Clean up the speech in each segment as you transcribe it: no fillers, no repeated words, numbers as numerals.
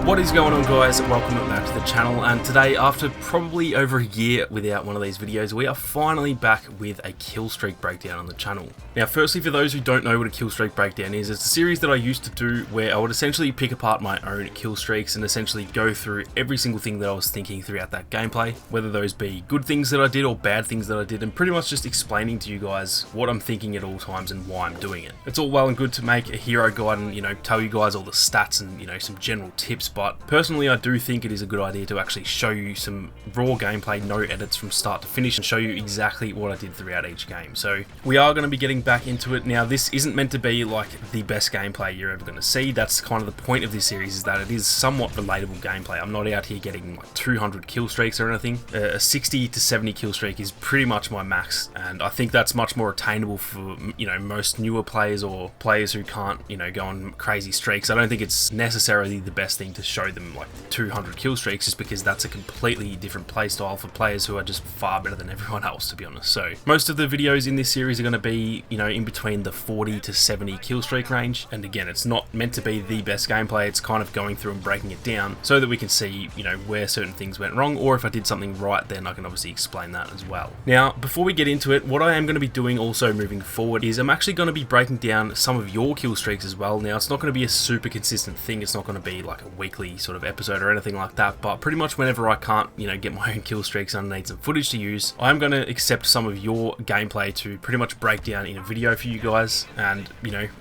What is going on, guys? Welcome back to the channel, and today, after probably over a year without one of these videos, we are finally back with a Killstreak breakdown on the channel. Now, firstly, for those who don't know what a Killstreak breakdown is, it's a series that I used to do where I would essentially pick apart my own killstreaks and essentially go through every single thing that I was thinking throughout that gameplay, whether those be good things that I did or bad things that I did, and pretty much just explaining to you guys what I'm thinking at all times and why I'm doing it. It's all well and good to make a hero guide and, tell you guys all the stats and, some general tips, but personally I do think it is a good idea to actually show you some raw gameplay, no edits from start to finish, and show you exactly what I did throughout each game. So we are going to be getting back into it. Now, this isn't meant to be like the best gameplay you're ever going to see. That's kind of the point of this series, is that it is somewhat relatable gameplay. I'm not out here getting like 200 kill streaks or anything. A 60 to 70 kill streak is pretty much my max, and I think that's much more attainable for most newer players or players who can't go on crazy streaks. I don't think it's necessarily the best thing to show them like 200 kill streaks, just because that's a completely different playstyle for players who are just far better than everyone else, to be honest. So most of the videos in this series are going to be in between the 40 to 70 kill streak range, and again, it's not meant to be the best gameplay. It's kind of going through and breaking it down so that we can see where certain things went wrong, or if I did something right, then I can obviously explain that as well. Now, before we get into it, what I am going to be doing also moving forward is I'm actually going to be breaking down some of your kill streaks as well. Now, it's not going to be a super consistent thing. It's not going to be like a weekly sort of episode or anything like that, but pretty much whenever I can't get my own kill streaks and I need some footage to use, I'm going to accept some of your gameplay to pretty much break down in a video for you guys, and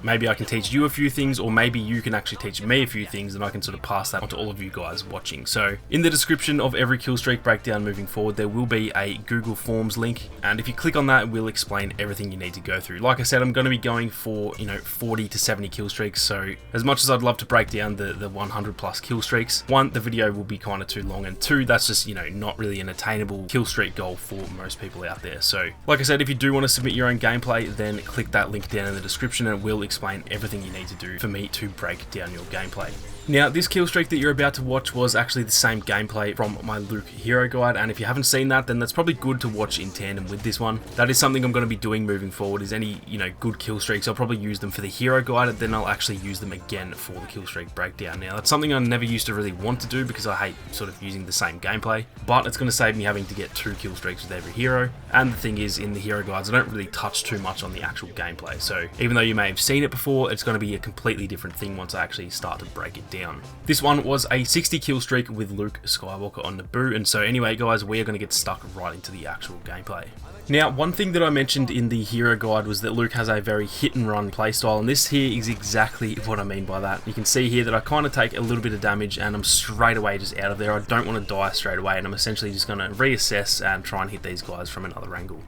maybe I can teach you a few things, or maybe you can actually teach me a few things, and I can sort of pass that on to all of you guys watching. So in the description of every kill streak breakdown moving forward, there will be a Google Forms link, and if you click on that, it will explain everything you need to go through. Like I said, I'm going to be going for 40 to 70 kill streaks, so as much as I'd love to break down the 100 plus kill streaks, one, the video will be kind of too long, and two, that's just not really an attainable kill streak goal for most people out there. So like I said, if you do want to submit your own gameplay, then click that link down in the description and it will explain everything you need to do for me to break down your gameplay. Now, this kill streak that you're about to watch was actually the same gameplay from my Luke hero guide, and if you haven't seen that, then that's probably good to watch in tandem with this one. That is something I'm going to be doing moving forward, is any good kill streaks, I'll probably use them for the hero guide, and then I'll actually use them again for the kill streak breakdown. Now, that's something I never used to really want to do because I hate sort of using the same gameplay, but it's going to save me having to get 2 kill streaks with every hero. And the thing is, in the hero guides, I don't really touch too much on the actual gameplay, so even though you may have seen it before, it's going to be a completely different thing once I actually start to break it down. This one was a 60 kill streak with Luke Skywalker on Naboo, and so anyway guys, we are going to get stuck right into the actual gameplay. Now, one thing that I mentioned in the hero guide was that Luke has a very hit and run playstyle, and this here is exactly what I mean by that. You can see here that I kind of take a little bit of damage and I'm straight away just out of there. I don't want to die straight away, and I'm essentially just going to reassess and try and hit these guys from another angle.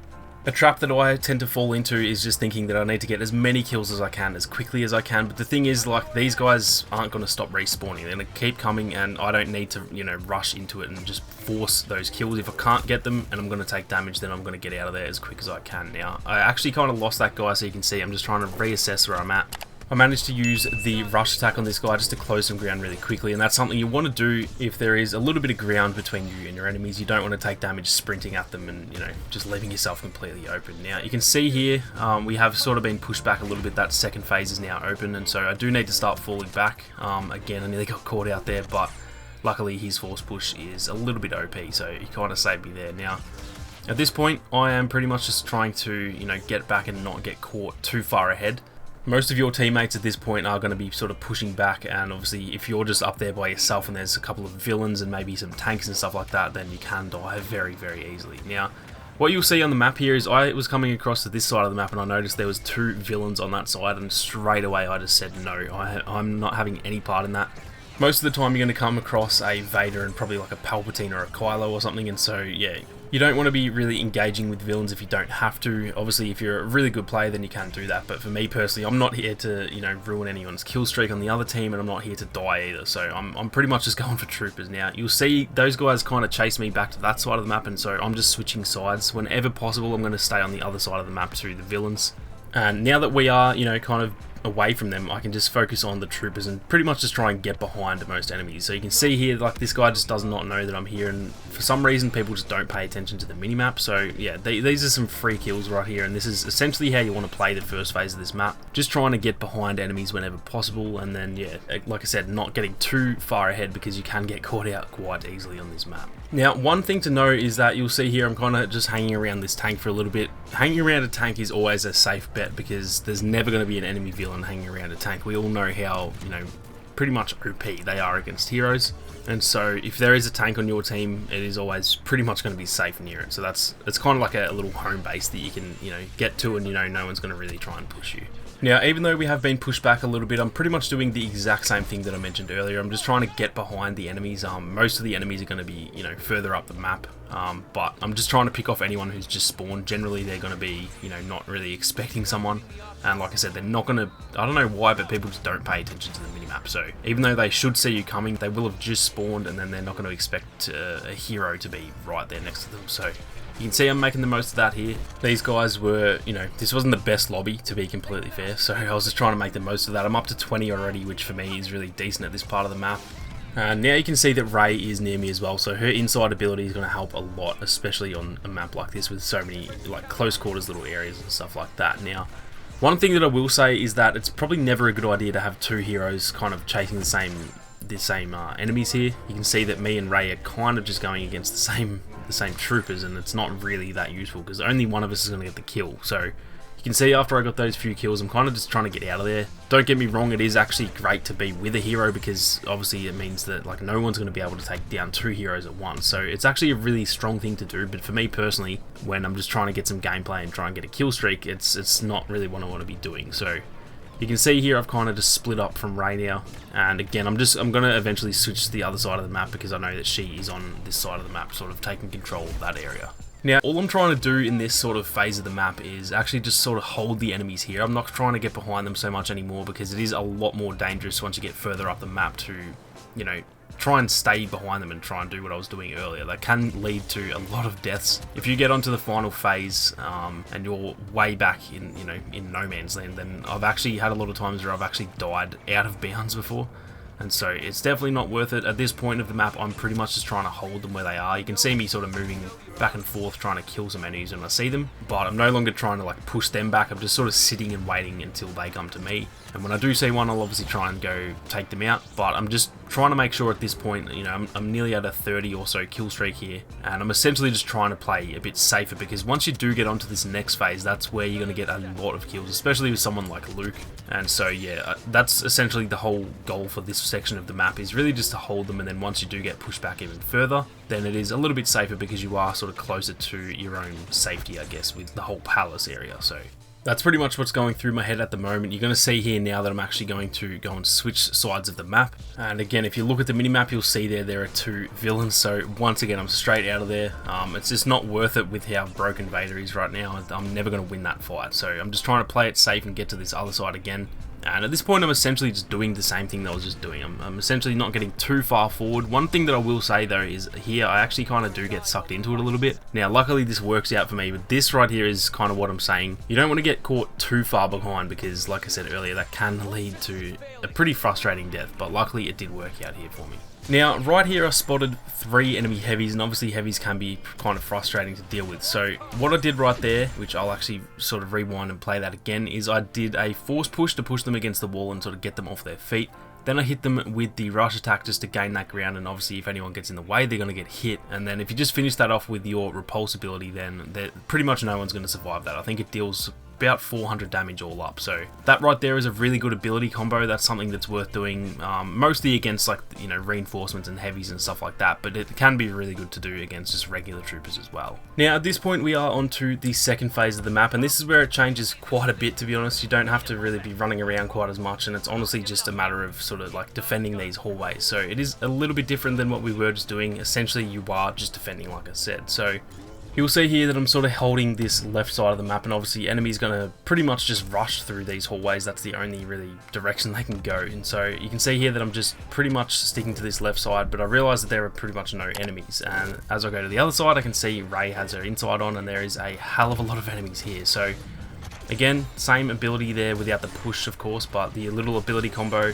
A trap that I tend to fall into is just thinking that I need to get as many kills as I can, as quickly as I can, but the thing is, like, these guys aren't going to stop respawning. They're going to keep coming, and I don't need to, rush into it and just force those kills. If I can't get them and I'm going to take damage, then I'm going to get out of there as quick as I can. Now, I actually kind of lost that guy, so you can see I'm just trying to reassess where I'm at. I managed to use the rush attack on this guy just to close some ground really quickly, and that's something you want to do if there is a little bit of ground between you and your enemies. You don't want to take damage sprinting at them and, just leaving yourself completely open. Now, you can see here, we have sort of been pushed back a little bit. That second phase is now open, and so I do need to start falling back. Again, I nearly got caught out there, but luckily his force push is a little bit OP, so he kind of saved me there. Now, at this point, I am pretty much just trying to, get back and not get caught too far ahead. Most of your teammates at this point are going to be sort of pushing back, and obviously if you're just up there by yourself and there's a couple of villains and maybe some tanks and stuff like that, then you can die very, very easily. Now, what you'll see on the map here is I was coming across to this side of the map and I noticed there was 2 villains on that side, and straight away I just said no, I'm not having any part in that. Most of the time you're going to come across a Vader and probably like a Palpatine or a Kylo or something, and so yeah, you don't want to be really engaging with villains if you don't have to. Obviously, if you're a really good player, then you can do that, but for me personally, I'm not here to, ruin anyone's kill streak on the other team, and I'm not here to die either, so I'm pretty much just going for troopers. Now, you'll see those guys kind of chase me back to that side of the map, and so I'm just switching sides. Whenever possible, I'm going to stay on the other side of the map to the villains. And now that we are, kind of away from them, I can just focus on the troopers and pretty much just try and get behind most enemies. So you can see here, like, this guy just does not know that I'm here, and for some reason people just don't pay attention to the minimap. So yeah, these are some free kills right here, and this is essentially how you want to play the first phase of this map. Just trying to get behind enemies whenever possible, and then yeah, like I said, not getting too far ahead because you can get caught out quite easily on this map. Now, one thing to know is that you'll see here I'm kind of just hanging around this tank for a little bit. Hanging around a tank is always a safe bet because there's never going to be an enemy villain hanging around a tank. We all know how, you know, pretty much OP they are against heroes. And so if there is a tank on your team, it is always pretty much going to be safe near it. So it's kind of like a little home base that you can, you know, get to, and you know no one's going to really try and push you. Now, even though we have been pushed back a little bit, I'm pretty much doing the exact same thing that I mentioned earlier. I'm just trying to get behind the enemies. Most of the enemies are going to be, you know, further up the map, but I'm just trying to pick off anyone who's just spawned. Generally, they're going to be, you know, not really expecting someone, and like I said, they're not going to, I don't know why, but people just don't pay attention to the minimap. So even though they should see you coming, they will have just spawned, and then they're not going to expect a hero to be right there next to them. So you can see I'm making the most of that here. These guys were, you know, this wasn't the best lobby, to be completely fair, so I was just trying to make the most of that. I'm up to 20 already, which for me is really decent at this part of the map. Now you can see that Ray is near me as well, so her inside ability is going to help a lot, especially on a map like this with so many like close quarters little areas and stuff like that. Now, one thing that I will say is that it's probably never a good idea to have two heroes kind of chasing the same enemies here. You can see that me and Ray are kind of just going against the same troopers, and it's not really that useful because only one of us is going to get the kill. So you can see after I got those few kills, I'm kind of just trying to get out of there. Don't get me wrong, it is actually great to be with a hero because obviously it means that like no one's going to be able to take down two heroes at once. So it's actually a really strong thing to do, but for me personally, when I'm just trying to get some gameplay and try and get a kill streak, it's not really what I want to be doing. So you can see here I've kind of just split up from Ray now, and again I'm going to eventually switch to the other side of the map because I know that she is on this side of the map, sort of taking control of that area. Now, all I'm trying to do in this sort of phase of the map is actually just sort of hold the enemies here. I'm not trying to get behind them so much anymore because it is a lot more dangerous once you get further up the map to, you know, try and stay behind them and try and do what I was doing earlier. That can lead to a lot of deaths. If you get onto the final phase and you're way back in, you know, in no man's land, then I've actually had a lot of times where I've actually died out of bounds before. And so it's definitely not worth it. At this point of the map, I'm pretty much just trying to hold them where they are. You can see me sort of moving back and forth trying to kill some enemies when I see them, but I'm no longer trying to like push them back. I'm just sort of sitting and waiting until they come to me. And when I do see one, I'll obviously try and go take them out, but I'm just trying to make sure at this point, you know, I'm nearly at a 30 or so kill streak here, and I'm essentially just trying to play a bit safer because once you do get onto this next phase, that's where you're going to get a lot of kills, especially with someone like Luke. And so yeah, that's essentially the whole goal for this section of the map, is really just to hold them, and then once you do get pushed back even further, then it is a little bit safer because you are sort of closer to your own safety, I guess, with the whole palace area. So that's pretty much what's going through my head at the moment. You're going to see here now that I'm actually going to go and switch sides of the map. And again, if you look at the minimap, you'll see there are two villains. So once again, I'm straight out of there. It's just not worth it with how broken Vader is right now. I'm never going to win that fight. So I'm just trying to play it safe and get to this other side again. And at this point, I'm essentially just doing the same thing that I was just doing. I'm essentially not getting too far forward. One thing that I will say though is here, I actually kind of do get sucked into it a little bit. Now, luckily this works out for me, but this right here is kind of what I'm saying. You don't want to get caught too far behind because, like I said earlier, that can lead to a pretty frustrating death, but luckily it did work out here for me. Now, right here I spotted 3 enemy heavies, and obviously heavies can be kind of frustrating to deal with. So what I did right there, which I'll actually sort of rewind and play that again, is I did a force push to push them against the wall and sort of get them off their feet. Then I hit them with the rush attack just to gain that ground, and obviously if anyone gets in the way, they're going to get hit. And then if you just finish that off with your repulse ability, then pretty much no one's going to survive that. I think it deals about 400 damage all up. So that right there is a really good ability combo. That's something that's worth doing, mostly against like, you know, reinforcements and heavies and stuff like that, but it can be really good to do against just regular troopers as well. Now at this point we are on to the second phase of the map, and this is where it changes quite a bit, to be honest. You don't have to really be running around quite as much, and it's honestly just a matter of sort of like defending these hallways. So it is a little bit different than what we were just doing. Essentially you are just defending, like I said. So you'll see here that I'm sort of holding this left side of the map, and obviously enemies going to pretty much just rush through these hallways. That's the only really direction they can go. And so you can see here that I'm just pretty much sticking to this left side, but I realize that there are pretty much no enemies. And as I go to the other side, I can see Ray has her inside on, and there is a hell of a lot of enemies here. So Again, same ability there without the push, of course, but the little ability combo,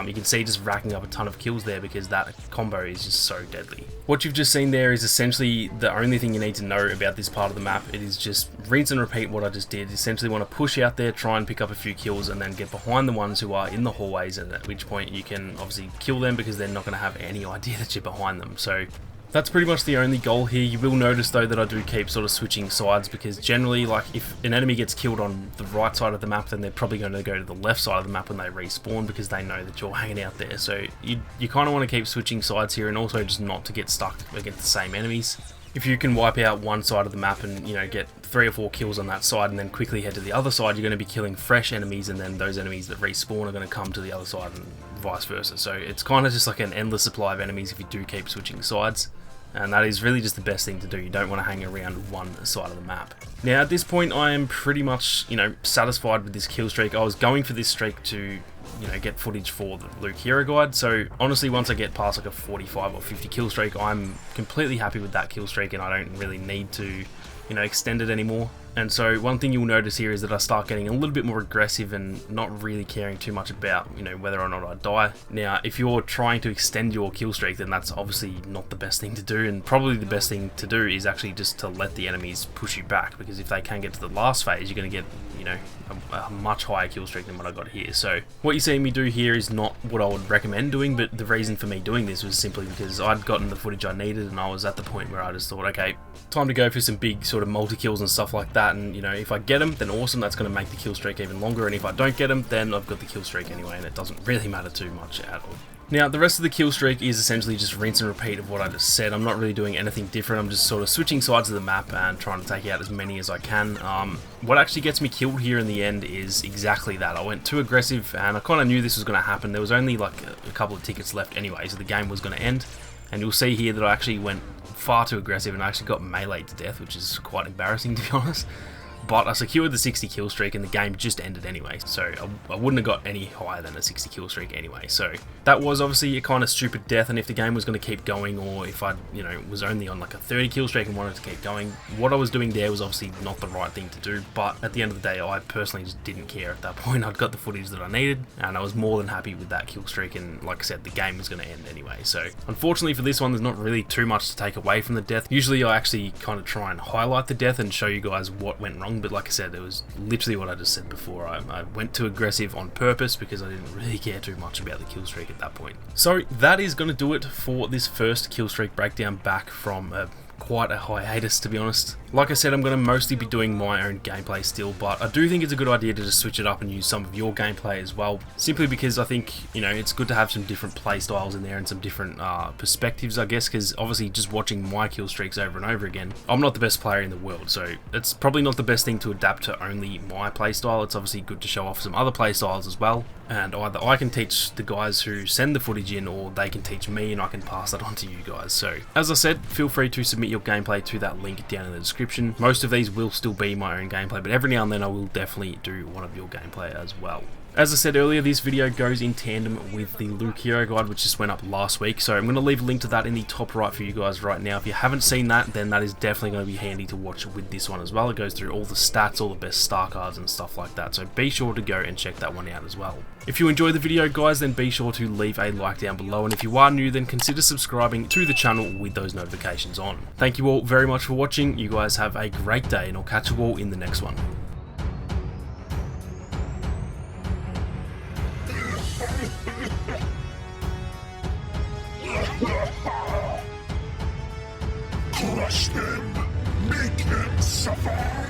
you can see just racking up a ton of kills there because that combo is just so deadly. What you've just seen there is essentially the only thing you need to know about this part of the map. It is just rinse and repeat what I just did. Essentially want to push out there, try and pick up a few kills, and then get behind the ones who are in the hallways, and at which point you can obviously kill them because they're not going to have any idea that you're behind them. So that's pretty much the only goal here. You will notice though that I do keep sort of switching sides, because generally, like, if an enemy gets killed on the right side of the map, then they're probably going to go to the left side of the map when they respawn, because they know that you're hanging out there. So you kind of want to keep switching sides here, and also just not to get stuck against the same enemies. If you can wipe out one side of the map and, you know, get 3 or 4 kills on that side and then quickly head to the other side, you're going to be killing fresh enemies, and then those enemies that respawn are going to come to the other side and vice versa. So it's kind of just like an endless supply of enemies if you do keep switching sides. And that is really just the best thing to do. You don't want to hang around one side of the map. Now at this point I am pretty much, you know, satisfied with this kill streak. I was going for this streak to, you know, get footage for the Luke Hero Guide. So honestly, once I get past like a 45 or 50 kill streak, I'm completely happy with that kill streak, and I don't really need to, you know, extend it anymore. And so one thing you'll notice here is that I start getting a little bit more aggressive and not really caring too much about, you know, whether or not I die. Now, if you're trying to extend your kill streak, then that's obviously not the best thing to do, and probably the best thing to do is actually just to let the enemies push you back, because if they can get to the last phase, you're going to get, you know, a much higher kill streak than what I got here. So what you're seeing me do here is not what I would recommend doing, but the reason for me doing this was simply because I'd gotten the footage I needed, and I was at the point where I just thought, okay, time to go for some big sort of multi-kills and stuff like that. And, you know, if I get them, then awesome, that's going to make the kill streak even longer, and if I don't get them, then I've got the kill streak anyway, and it doesn't really matter too much at all. Now, the rest of the kill streak is essentially just rinse and repeat of what I just said. I'm not really doing anything different. I'm just sort of switching sides of the map and trying to take out as many as I can. What actually gets me killed here in the end is exactly that. I went too aggressive, and I kind of knew this was going to happen. There was only like a couple of tickets left anyway, so the game was going to end. And you'll see here that I actually went far too aggressive, and I actually got meleeed to death, which is quite embarrassing, to be honest. But I secured the 60 kill streak, and the game just ended anyway, so I wouldn't have got any higher than a 60 kill streak anyway. So that was obviously a kind of stupid death, and if the game was going to keep going, or if I, you know, was only on like a 30 kill streak and wanted to keep going, what I was doing there was obviously not the right thing to do. But at the end of the day, I personally just didn't care at that point. I'd got the footage that I needed, and I was more than happy with that kill streak, and like I said, the game was going to end anyway. So unfortunately for this one, there's not really too much to take away from the death. Usually I actually kind of try and highlight the death and show you guys what went wrong, but like I said, it was literally what I just said before. I went too aggressive on purpose because I didn't really care too much about the kill streak at that point. So that is going to do it for this first kill streak breakdown back from quite a hiatus, to be honest. Like I said, I'm going to mostly be doing my own gameplay still, but I do think it's a good idea to just switch it up and use some of your gameplay as well, simply because I think, you know, it's good to have some different play styles in there and some different perspectives, I guess, because obviously just watching my kill streaks over and over again, I'm not the best player in the world, so it's probably not the best thing to adapt to only my play style. It's obviously good to show off some other play styles as well, and either I can teach the guys who send the footage in, or they can teach me and I can pass that on to you guys. So as I said, feel free to submit your gameplay to that link down in the description. Most of these will still be my own gameplay, but every now and then I will definitely do one of your gameplay as well. As I said earlier, this video goes in tandem with the Luke Hero Guide, which just went up last week, so I'm going to leave a link to that in the top right for you guys right now. If you haven't seen that, then that is definitely going to be handy to watch with this one as well. It goes through all the stats, all the best star cards and stuff like that, so be sure to go and check that one out as well. If you enjoyed the video, guys, then be sure to leave a like down below, and if you are new, then consider subscribing to the channel with those notifications on. Thank you all very much for watching. You guys have a great day, and I'll catch you all in the next one. Crush them! Make them suffer!